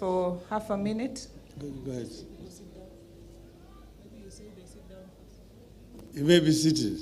for half a minute. Go ahead. You may be seated.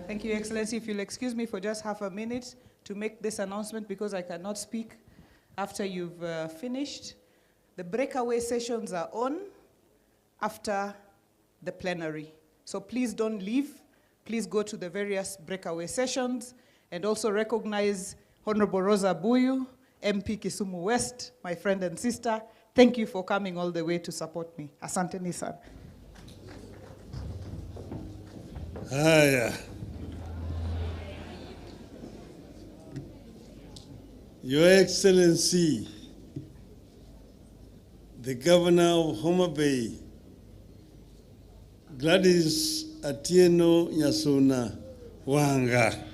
Thank you, Excellency. If you'll excuse me for just half a minute to make this announcement, because I cannot speak after you've finished. The breakaway sessions are on after the plenary. So please don't leave. Please go to the various breakaway sessions, and also recognize Honorable Rosa Buyu, MP Kisumu West, my friend and sister. Thank you for coming all the way to support me. Asante Nissan. Haya. Your Excellency, the Governor of Homa Bay, Gladys Atieno Nyasona Wanga.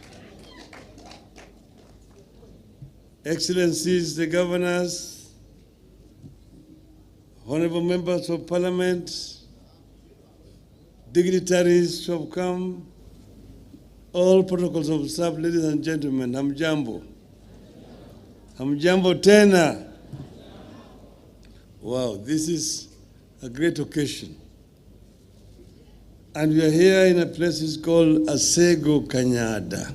Excellencies, the Governors, Honorable Members of Parliament, dignitaries who have come, all protocols observed, ladies and gentlemen, hamjambo. Hamjambo tena. Wow, this is a great occasion. And we are here in a place called Asego Kanyada.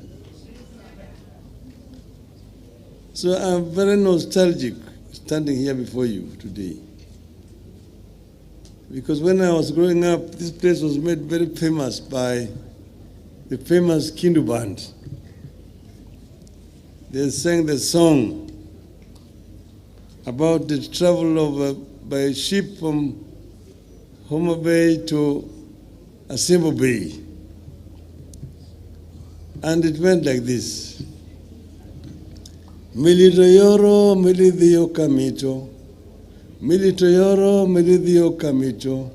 So I'm very nostalgic standing here before you today. Because when I was growing up, this place was made very famous by the famous Kindu band. They sang the song about the travel of by ship from Homa Bay to Asembo Bay. And it went like this. Militoyoro, milithio kamito. Militoyoro, milithio kamito.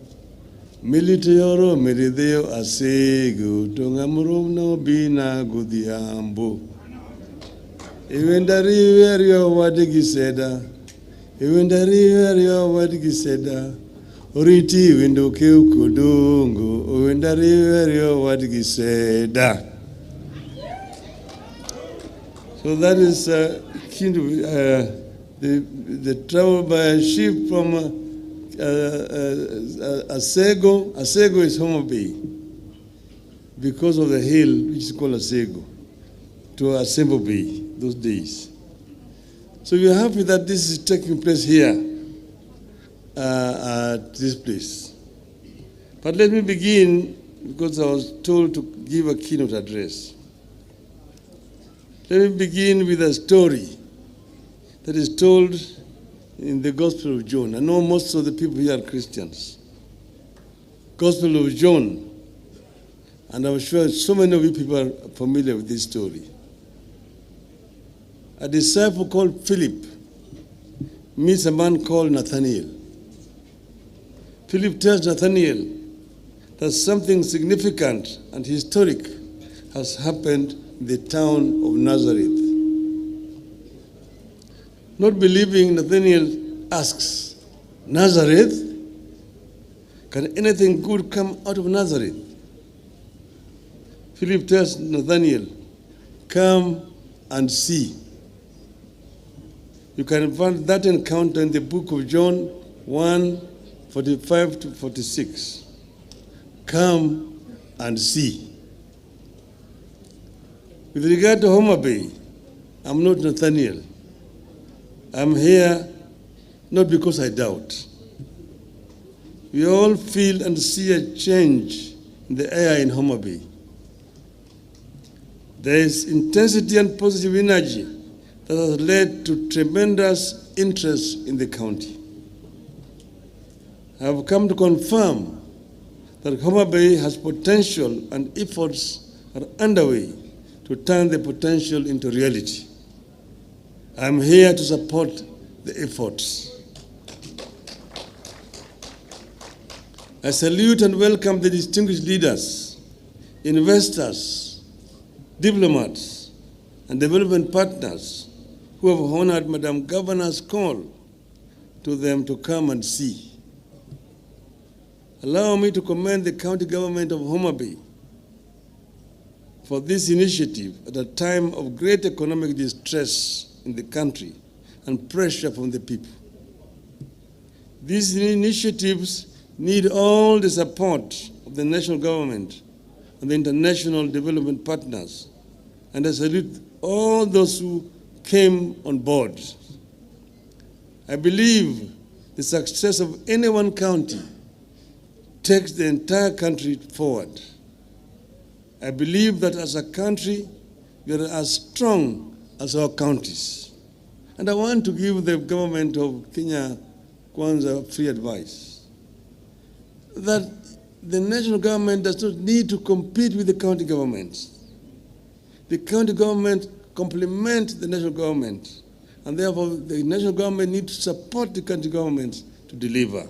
Militoyoro, milithio asegu. Tongamuro no bina gudhiambo. Iwendari verio wadigiseda. Iwendari verio wadigiseda. Oriti window kudungu. Iwendari verio wadigiseda. So that is the travel by a ship from Asego. Asego is Homa Bay because of the hill which is called Asego to Asembo Bay those days. So we are happy that this is taking place here at this place. But let me begin because I was told to give a keynote address. Let me begin with a story that is told in the Gospel of John. I know most of the people here are Christians. Gospel of John. And I'm sure so many of you people are familiar with this story. A disciple called Philip meets a man called Nathaniel. Philip tells Nathaniel that something significant and historic has happened in the town of Nazareth. Not believing, Nathaniel asks, Nazareth? Can anything good come out of Nazareth? Philip tells Nathaniel, come and see. You can find that encounter in the book of John 1:45 to 46. Come and see. With regard to Homa Bay, I'm not Nathaniel. I'm here not because I doubt. We all feel and see a change in the air in Homa Bay. There is intensity and positive energy that has led to tremendous interest in the county. I have come to confirm that Homa Bay has potential and efforts are underway to turn the potential into reality. I'm here to support the efforts. I salute and welcome the distinguished leaders, investors, diplomats, and development partners who have honored Madam Governor's call to them to come and see. Allow me to commend the county government of Homa Bay for this initiative at a time of great economic distress in the country and pressure from the people. These initiatives need all the support of the national government and the international development partners, and I salute all those who came on board. I believe the success of any one county takes the entire country forward. I believe that as a country, we are as strong as our counties. And I want to give the government of Kenya Kwanza free advice that the national government does not need to compete with the county governments. The county government complement the national government, and therefore the national government needs to support the county governments to deliver.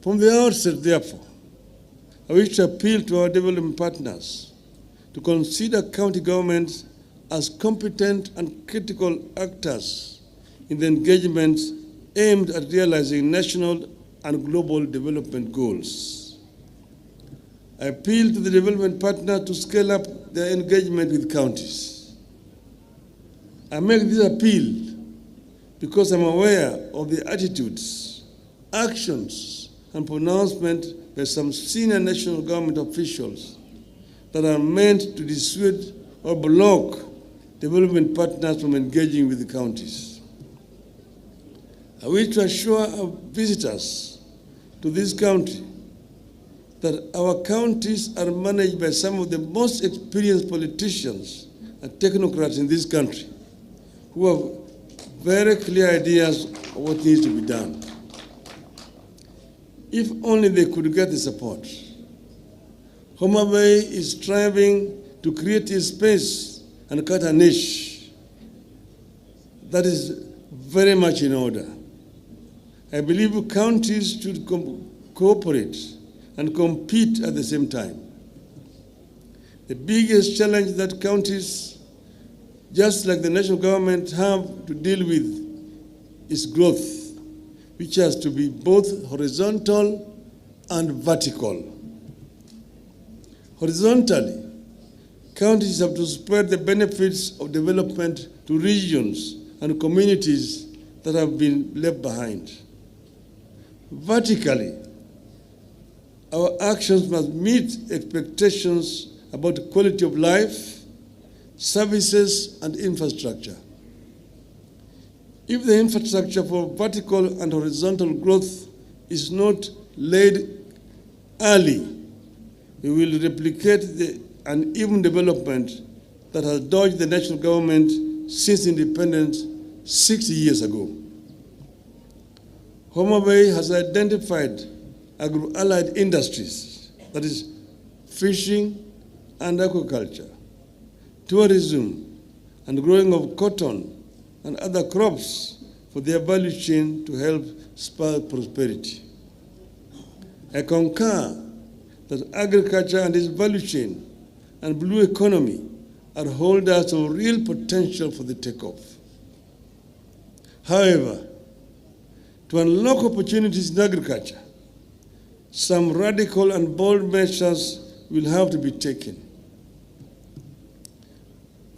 From the outset, therefore, I wish to appeal to our development partners to consider county governments as competent and critical actors in the engagements aimed at realizing national and global development goals. I appeal to the development partners to scale up their engagement with counties. I make this appeal because I'm aware of the attitudes, actions, and pronouncements by some senior national government officials that are meant to dissuade or block development partners from engaging with the counties. I wish to assure our visitors to this country that our counties are managed by some of the most experienced politicians and technocrats in this country who have very clear ideas of what needs to be done. If only they could get the support. Homa Bay is striving to create a space and cut a niche that is very much in order. I believe counties should cooperate and compete at the same time. The biggest challenge that counties, just like the national government, have to deal with is growth, which has to be both horizontal and vertical. Horizontally, counties have to spread the benefits of development to regions and communities that have been left behind. Vertically, our actions must meet expectations about quality of life, services, and infrastructure. If the infrastructure for vertical and horizontal growth is not laid early, we will replicate the uneven development that has dogged the national government since independence 60 years ago. Homa Bay has identified agro-allied industries, that is, fishing and aquaculture, tourism, and growing of cotton and other crops for their value chain to help spur prosperity. I concur that agriculture and its value chain and blue economy are holders of real potential for the takeoff. However, to unlock opportunities in agriculture, some radical and bold measures will have to be taken.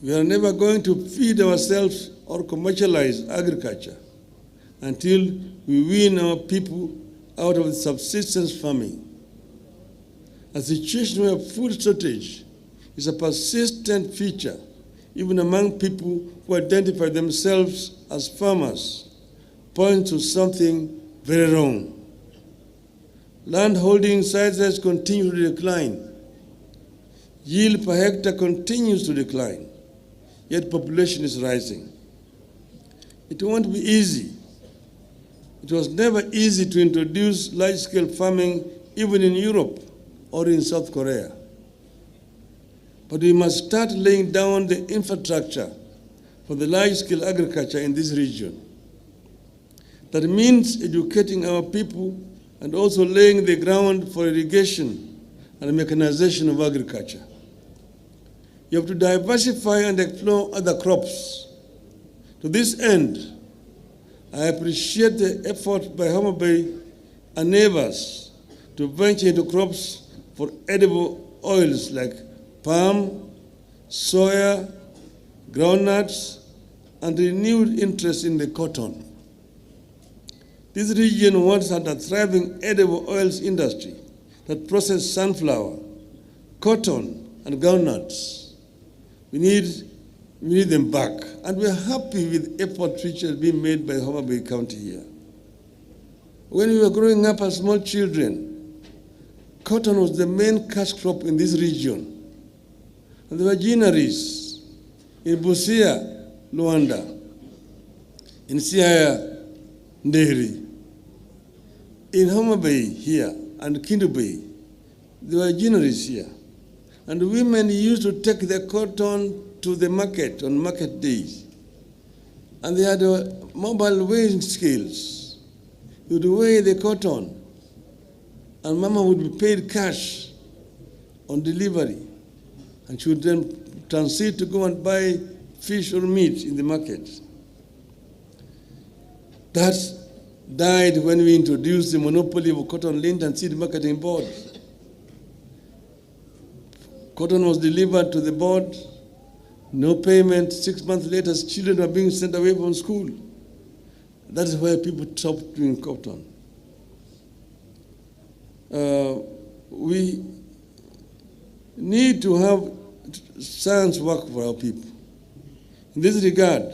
We are never going to feed ourselves or commercialize agriculture until we wean our people out of subsistence farming. A situation where food shortage is a persistent feature, even among people who identify themselves as farmers, points to something very wrong. Land holding sizes continue to decline. Yield per hectare continues to decline, yet population is rising. It won't be easy. It was never easy to introduce large-scale farming even in Europe or in South Korea. But we must start laying down the infrastructure for the large-scale agriculture in this region. That means educating our people and also laying the ground for irrigation and mechanization of agriculture. You have to diversify and explore other crops. To this end, I appreciate the effort by Homa Bay and neighbors to venture into crops for edible oils like palm, soya, groundnuts, and renewed interest in the cotton. This region once had a thriving edible oils industry that processed sunflower, cotton, and groundnuts. We need them back, and we are happy with efforts which have been made by Homa Bay County here. When we were growing up as small children, cotton was the main cash crop in this region. And there were ginaries in Busia, Luanda, in Siaya, Nderi, in Homa Bay here, and Kindu Bay. There were ginaries here. And women used to take the cotton to the market on market days. And they had mobile weighing scales. They would weigh the cotton, and Mama would be paid cash on delivery. And she would then transit to go and buy fish or meat in the market. That died when we introduced the monopoly of cotton lint and seed marketing board. Cotton was delivered to the board, no payment. 6 months later, children were being sent away from school. That is why people stopped doing cotton. We need to have science work for our people. In this regard,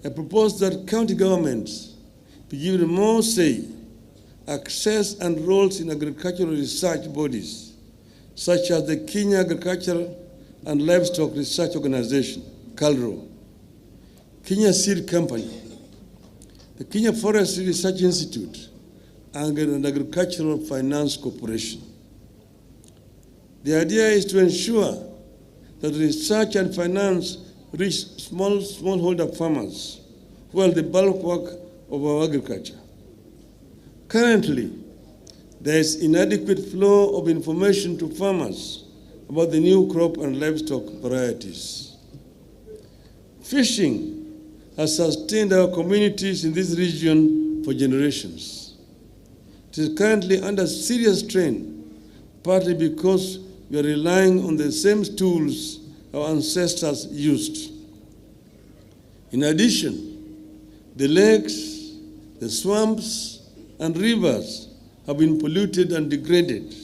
I propose that county governments be given more say, access, and roles in agricultural research bodies, such as the Kenya Agricultural and Livestock Research Organization, KALRO, Kenya Seed Company, the Kenya Forestry Research Institute, and Agricultural Finance Corporation. The idea is to ensure that research and finance reach smallholder farmers who are the bulk work of our agriculture. Currently, there is inadequate flow of information to farmers about the new crop and livestock varieties. Fishing has sustained our communities in this region for generations. It is currently under serious strain, partly because we are relying on the same tools our ancestors used. In addition, the lakes, the swamps, and rivers have been polluted and degraded,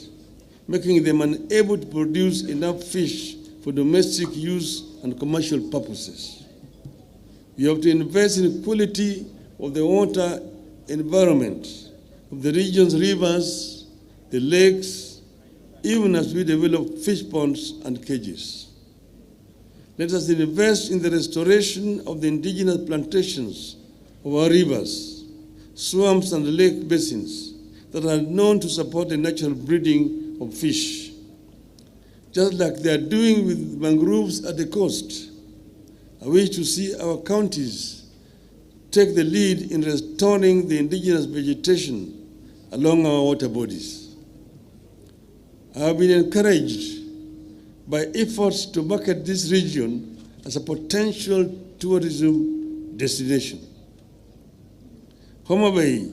making them unable to produce enough fish for domestic use and commercial purposes. We have to invest in the quality of the water environment of the region's rivers, the lakes, even as we develop fish ponds and cages. Let us invest in the restoration of the indigenous plantations of our rivers, swamps, and lake basins that are known to support the natural breeding of fish, just like they are doing with mangroves at the coast. I wish to see our counties take the lead in restoring the indigenous vegetation along our water bodies. I have been encouraged by efforts to market this region as a potential tourism destination. Homa Bay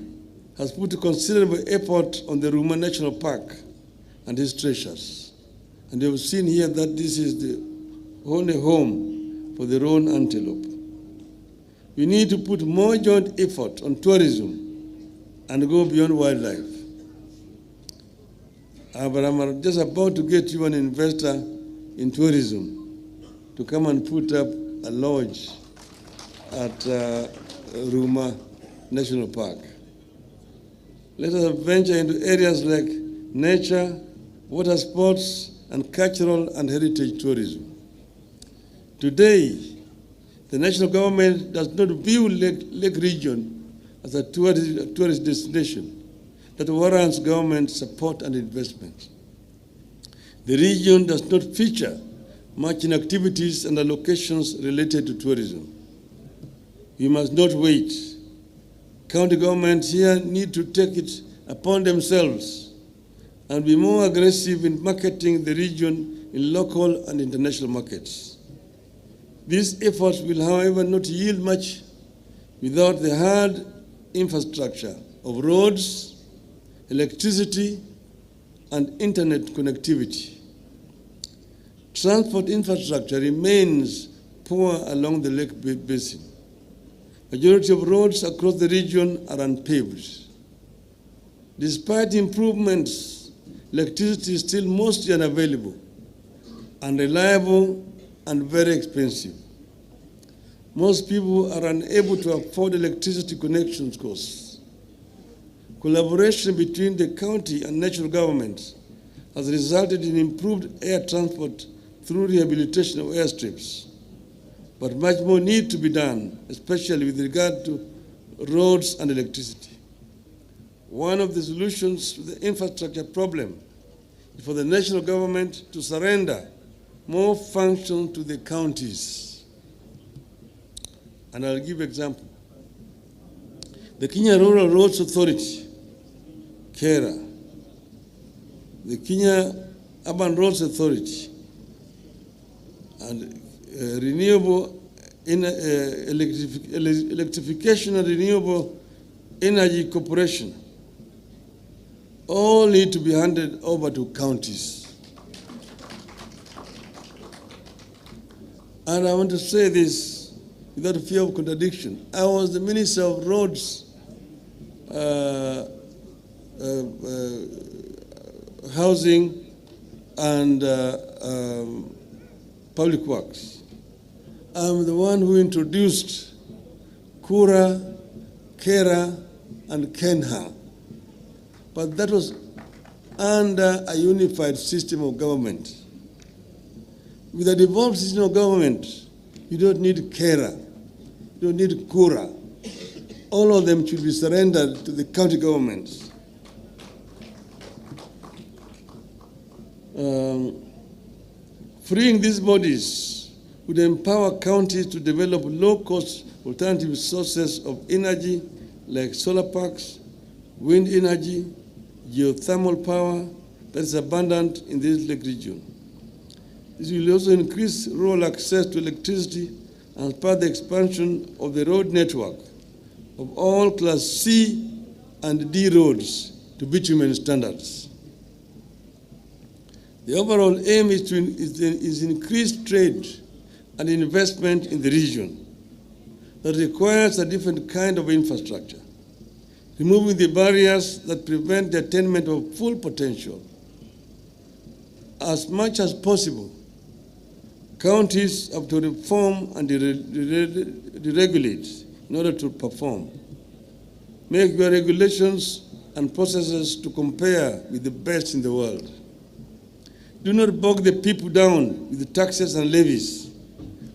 has put considerable effort on the Ruma National Park and its treasures. And you have seen here that this is the only home for the roan antelope. We need to put more joint effort on tourism and go beyond wildlife. But I'm just about to get you an investor in tourism to come and put up a lodge at Ruma National Park. Let us venture into areas like nature, water sports, and cultural and heritage tourism. Today, the national government does not view Lake Region as a tourist destination that warrants government support and investment. The region does not feature much in activities and allocations related to tourism. We must not wait. County governments here need to take it upon themselves and be more aggressive in marketing the region in local and international markets. These efforts will, however, not yield much without the hard infrastructure of roads, electricity, and internet connectivity. Transport infrastructure remains poor along the lake basin. Majority of roads across the region are unpaved. Despite improvements, electricity is still mostly unavailable, unreliable, and very expensive. Most people are unable to afford electricity connection costs. Collaboration between the county and national governments has resulted in improved air transport through rehabilitation of airstrips. But much more needs to be done, especially with regard to roads and electricity. One of the solutions to the infrastructure problem is for the national government to surrender more function to the counties. And I'll give an example. The Kenya Rural Roads Authority, KERA, the Kenya Urban Roads Authority, and Electrification and Renewable Energy Corporation all need to be handed over to counties. And I want to say this without fear of contradiction. I was the Minister of Roads, Housing, and Public Works. I'm the one who introduced Kura, KERA, and KENHA. But that was under a unified system of government. With a devolved system of government, you don't need KERA, you don't need Kura. All of them should be surrendered to the county governments. Freeing these bodies would empower counties to develop low-cost alternative sources of energy like solar parks, wind energy, geothermal power that is abundant in this lake region. This will also increase rural access to electricity and spur the expansion of the road network of all Class C and D roads to bitumen standards. The overall aim is increased trade and investment in the region that requires a different kind of infrastructure, removing the barriers that prevent the attainment of full potential. As much as possible, counties have to reform and deregulate in order to perform. Make your regulations and processes to compare with the best in the world. Do not bog the people down with the taxes and levies,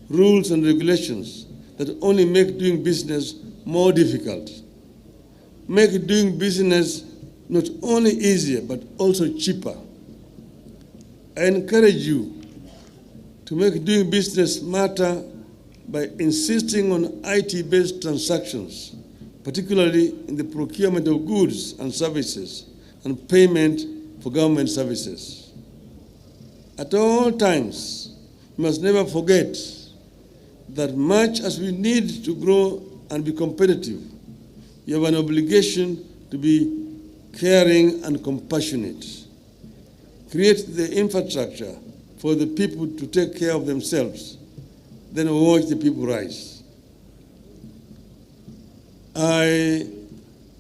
rules and regulations that only make doing business more difficult. Make doing business not only easier, but also cheaper. I encourage you to make doing business smarter by insisting on IT-based transactions, particularly in the procurement of goods and services and payment for government services. At all times, we must never forget that much as we need to grow and be competitive, you have an obligation to be caring and compassionate. Create the infrastructure for the people to take care of themselves, then watch the people rise. I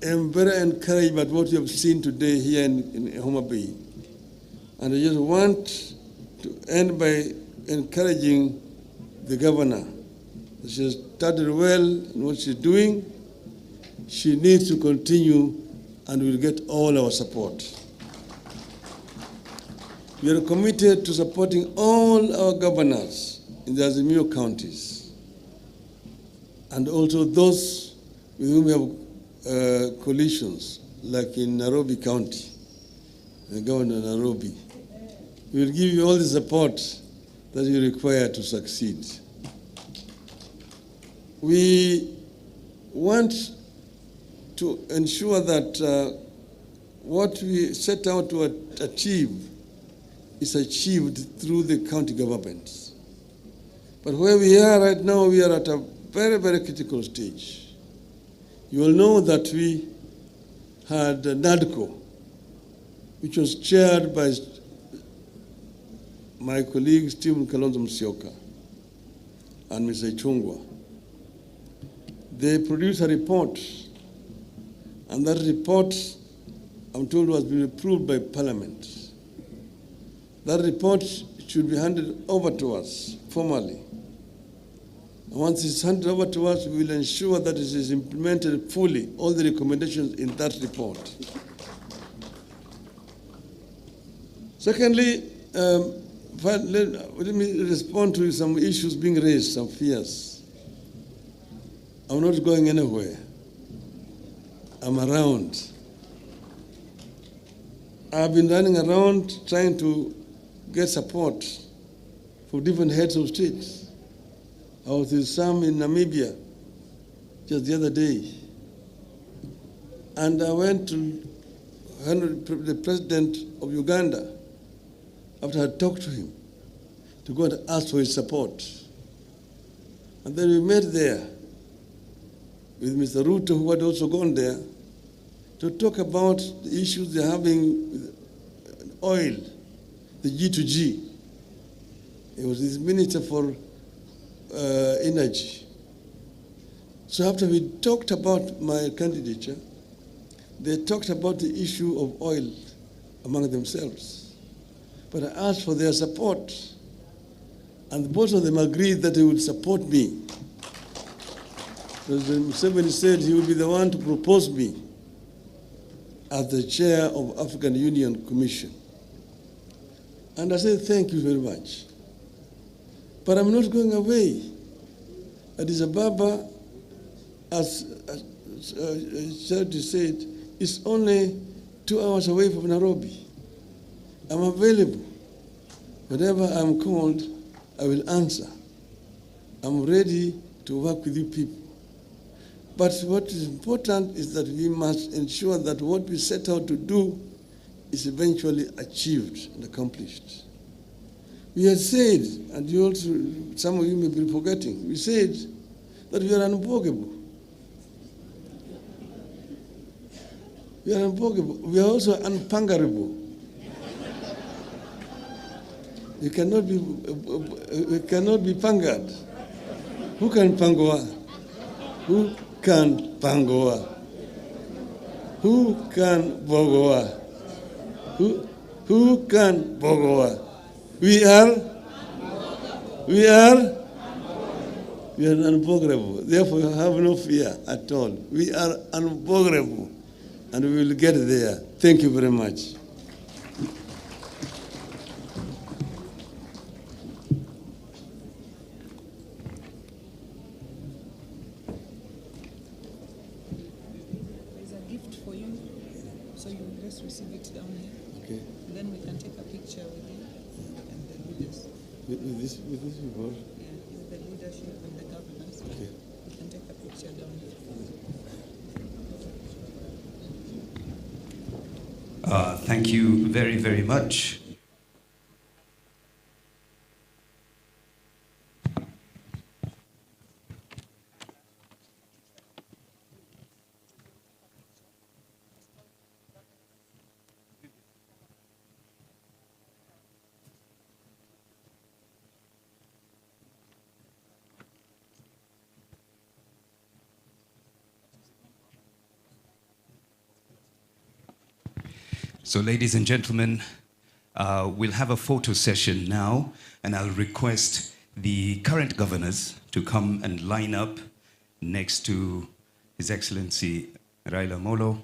am very encouraged by what you have seen today here in Homa Bay. And I just want to end by encouraging the governor. She has started well in what she's doing. She needs to continue and will get all our support. We are committed to supporting all our governors in the Azimio counties and also those with whom we have coalitions, like in Nairobi County, the governor of Nairobi. We will give you all the support that you require to succeed. We want to ensure that what we set out to achieve is achieved through the county governments. But where we are right now, we are at a very, very critical stage. You will know that we had NADCO, which was chaired by my colleague Stephen Kalonzo Musyoka and Mr. Chungwa. They produced a report, and that report, I'm told, was been approved by Parliament. That report should be handed over to us formally. And once it's handed over to us, we will ensure that it is implemented fully, all the recommendations in that report. Secondly, let me respond to some issues being raised, some fears. I'm not going anywhere. I'm around. I've been running around trying to get support from different heads of states. I was with some in Namibia just the other day. And I went to the president of Uganda after I talked to him to go and ask for his support. And then we met there with Mr. Ruto, who had also gone there, to talk about the issues they're having with oil, the G2G. He was his minister for energy. So after we talked about my candidature, they talked about the issue of oil among themselves. But I asked for their support, and both of them agreed that they would support me. President Museveni said he would be the one to propose me as the chair of African Union Commission. And I said, thank you very much. But I'm not going away. Addis Ababa, as Charity said, is only 2 hours away from Nairobi. I'm available. Whenever I'm called, I will answer. I'm ready to work with you people. But what is important is that we must ensure that what we set out to do is eventually achieved and accomplished. We had said, and you also, some of you may be forgetting, we said that we are unbogable. We are unbogable. We are also unpangarable. We cannot be pangared. Who can pangoa? Who can pangoa? Who can bogoa? Who can bogoa? We are unbogable. Therefore, have no fear at all. We are unbogable, and we will get there. Thank you very much. There's a gift for you, so you will just receive it down here. Okay. And then we can take a picture with you and the leaders. With this report? Yeah, with the leadership and the governors. Okay. We can take a picture down here. Thank you very, very much. So, ladies and gentlemen, we'll have a photo session now, and I'll request the current governors to come and line up next to His Excellency Raila Molo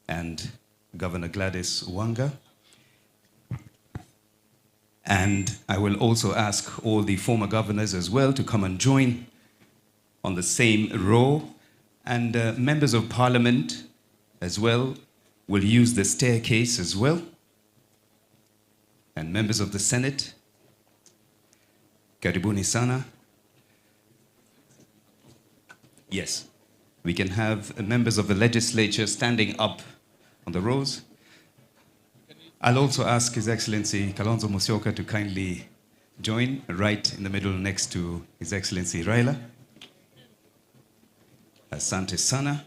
and Governor Gladys Wanga. And I will also ask all the former governors as well to come and join on the same row. And members of parliament as well will use the staircase as well. And members of the Senate, karibuni sana. Yes, we can have members of the legislature standing up on the rows. I'll also ask His Excellency Kalonzo Musyoka to kindly join right in the middle next to His Excellency Raila. Asante sana.